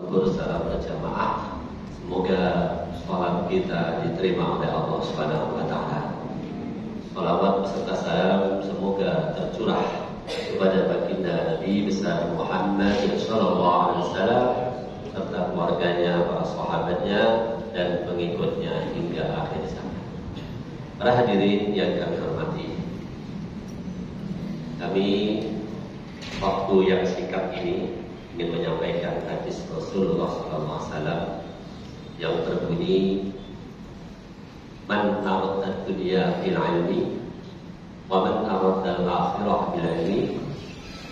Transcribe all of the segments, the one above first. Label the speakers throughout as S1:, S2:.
S1: zuhur secara berjamaah. Semoga sholat kita diterima oleh Allah Subhanahu wa Ta'ala. Salawat beserta salam semoga tercurah kepada baginda Nabi besar Muhammad sallallahu alaihi wasallam serta keluarganya, para sahabatnya dan pengikutnya hingga akhir zaman. Para hadirin yang kami hormati, kami waktu yang singkat ini ingin menyampaikan hadis Rasulullah sallallahu alaihi wasallam yang berbunyi, man arada dunya bil ilmi wa man arada al-akhirah bil ilmi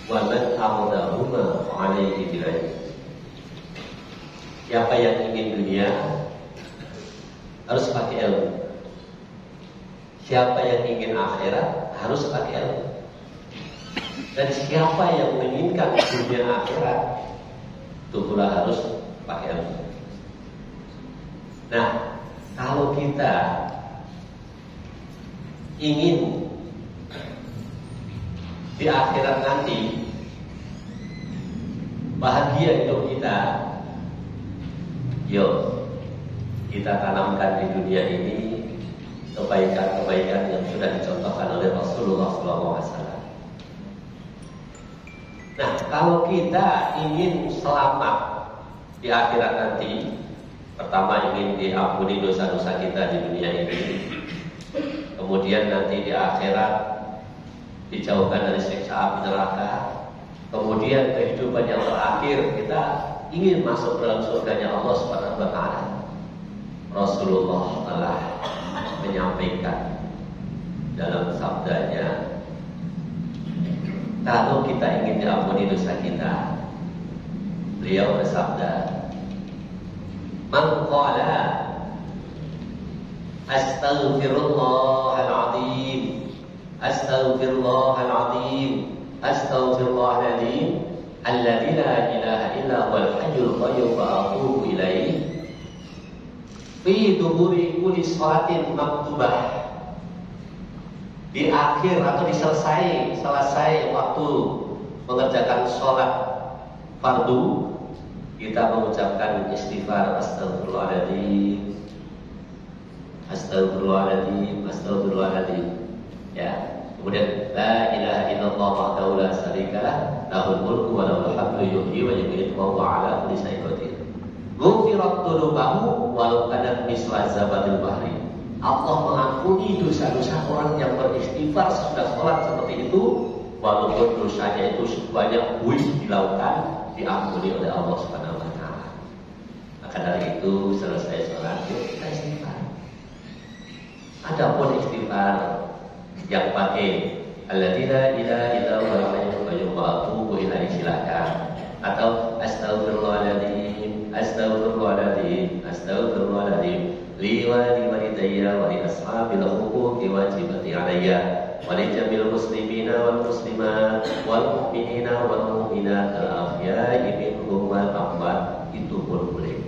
S1: wa man arada huma alaihi bil ilmi. Siapa yang ingin dunia harus pakai ilmu. Siapa yang ingin akhirat harus pakai ilmu. Dan siapa yang menginginkan dunia akhirat itu pula harus pakai ilmu. Nah, kalau kita ingin di akhirat nanti bahagia hidup kita, yuk kita tanamkan di dunia ini kebaikan-kebaikan yang sudah dicontohkan oleh Rasulullah SAW. Nah, kalau kita ingin selamat di akhirat nanti, pertama ingin diampuni dosa-dosa kita di dunia ini, kemudian nanti di akhirat dijauhkan dari siksa api neraka, kemudian kehidupan yang terakhir kita ingin masuk dalam surganya Allah Subhanahu wa Ta'ala. Rasulullah telah menyampaikan dalam sabdanya, kalau kita ingin diampuni dosa kita, beliau bersabda, man qala astaghfirullahal azim, astaghfirullahal azim, astaghfirullahal azim, alladzi la ilaha illa huwal hayyul qayyum wa atubu ilaihi fi duburi kulli salatin maktubah. Di akhir atau selesai waktu mengerjakan sholat fardu, kita mengucapkan istighfar, astagfirullahaladzim, astagfirullahaladzim, astagfirullahaladzim, ya. Kemudian la ilaha illallah wahdahu la syarikalah, lahul mulku wa lahul hamdu yuhyi wa yumiitu wa huwa ala kulli syai'in qadir. Ghufirat dzunubahu walau kanat misla zabadil bahri. Allah mengampuni dosa-dosa orang yang beristighfar sesudah sholat seperti itu, walaupun dosanya itu sebanyak buih di lautan, diampuni oleh Allah Subhanahu wa Ta'ala. Maka dari itu selesai sholat yuk kita istighfar. Adapun istighfar yang pakai alladzi la ilaha illa huwal hayyul qayyum wa atubu ilaihi, silakan. Atau astaghfirullahaladzim, astaghfirullahaladzim, astaghfirullahaladzim, li wa li walidayya wa li ashabil huquqi wajibati alayya wa li jamil muslimina wal muslimat wal mu'minina wal mu'minat al ahya'i minhum wal amwat. Itu pun boleh.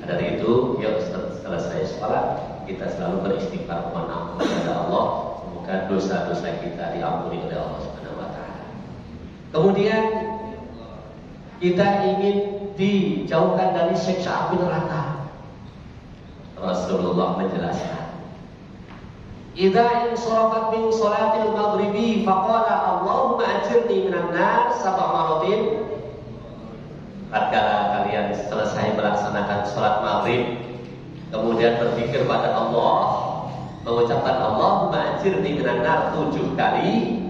S1: Dari itu, yuk selesai sholat kita selalu beristighfar mohon ampun kepada Allah, semoga dosa-dosa kita diampuni oleh Allah Subhanahu wa Ta'ala. Kemudian kita ingin dijauhkan dari siksa api neraka. Rasulullah menjelaskan, idza insarafat min salatil maghribi faqala Allahumma ajirni minan nar sab'a maratin. Tatkala kalian selesai melaksanakan salat maghrib, kemudian berpikir pada Allah, mengucapkan Allahumma ajirni minan nar 7 kali,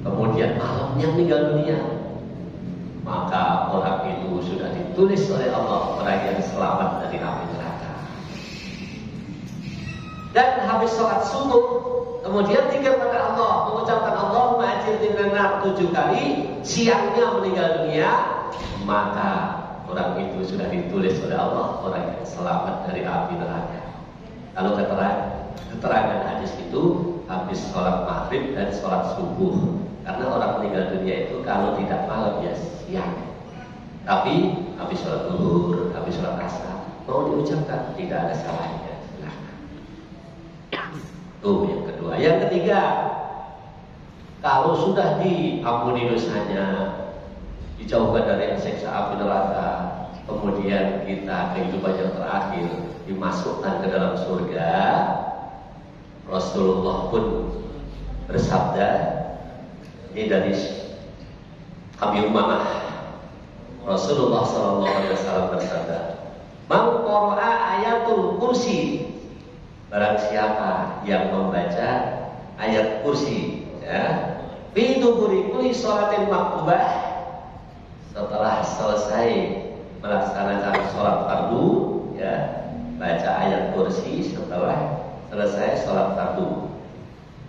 S1: kemudian malamnya meninggal dunia, maka orang itu sudah ditulis oleh Allah orang yang selamat dari api neraka. Dan habis sholat subuh, kemudian zikir pada Allah, mengucapkan Allahumma ajirni minan nar 7 kali, siangnya meninggal dunia, maka orang itu sudah ditulis oleh Allah orang yang selamat dari api neraka. Kalau keterangan hadis itu habis sholat maghrib dan sholat subuh, karena orang meninggal dunia itu kalau tidak malam ya siang. Tapi habis sholat zuhur, habis sholat asar mau diucapkan tidak ada salahnya. Itu yang kedua. Yang ketiga, kalau sudah diampuni dosanya, dijauhkan dari siksa api neraka, kita kehidupan yang terakhir dimasukkan ke dalam surga, Rasulullah pun bersabda, ini dari Abi Umamah, Rasulullah SAW bersabda, "Man qara'a ayatul kursi," barang siapa yang membaca ayat kursi, ya, fi duburi kulli sholatin maktubah, setelah selesai melaksanakan sholat fardu, ya, baca ayat kursi setelah selesai sholat fardu,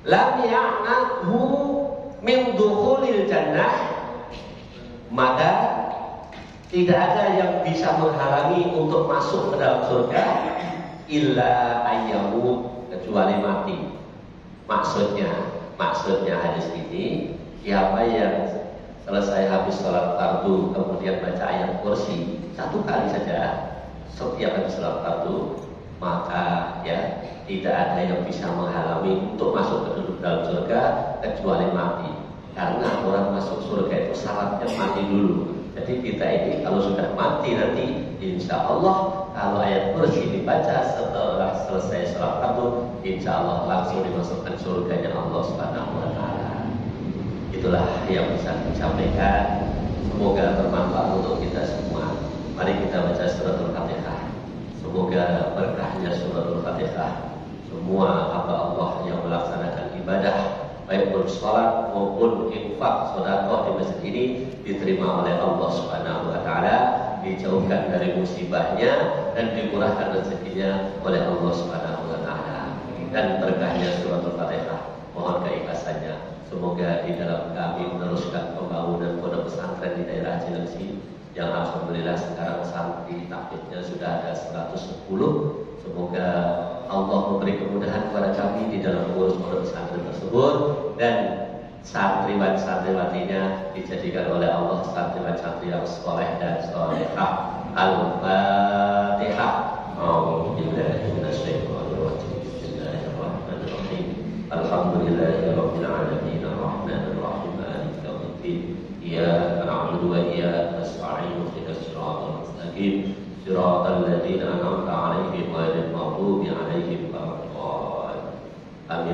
S1: lam ya'naqhu min dukhulil jannah, maka tidak ada yang bisa menghalangi untuk masuk ke dalam surga illa ayyamut, kecuali mati. Maksudnya hadis ini, siapa yang selesai habis sholat fardu kemudian baca ayat kursi satu kali saja setiap habis sholat fardu, maka ya tidak ada yang bisa menghalangi untuk masuk ke dalam surga kecuali mati. Karena orang masuk surga itu syaratnya mati dulu. Jadi kita ini kalau sudah mati nanti, insya Allah kalau ayat kursi dibaca setelah selesai sholat fardu, insya Allah langsung dimasukkan surganya Allah Subhanahu Wa Taala. Itulah yang bisa disampaikan. Semoga bermanfaat untuk kita semua. Mari kita baca suratul Fatihah. Semoga berkahnya suratul Fatihah semua hamba Allah yang melaksanakan ibadah, baik sholat maupun infak sedekah di masjid ini, diterima oleh Allah Subhanahu Wa Taala, dijauhkan dari musibahnya dan dimurahkan rezekinya oleh Allah Subhanahu Wa Taala, dan berkahnya suratul Fatihah. Mohon keikhlasannya. Semoga di dalam kami meneruskan pembangunan pondok pesantren di daerah Cilengsi yang alhamdulillah sekarang santri tahfidnya sudah ada 110. Semoga Allah memberi kemudahan kepada kami di dalam mengurus pondok pesantren tersebut, dan santriwan-santriwatinya dijadikan oleh Allah santri-santri yang soleh dan solehah. Al-Fatihah. A'udzubillahi minasyaitonir rajim. Bismillahirrahmanirrahim. Alhamdulillahirabbil alamin, arrahmanir rahim, maliki yaumiddin. Iyyaka na'budu wa iyyaka nasta'in, ihdinas siratal mustaqim, siratal ladzina an'amta 'alaihim ghairil maghdubi 'alaihim waladdallin. Amin.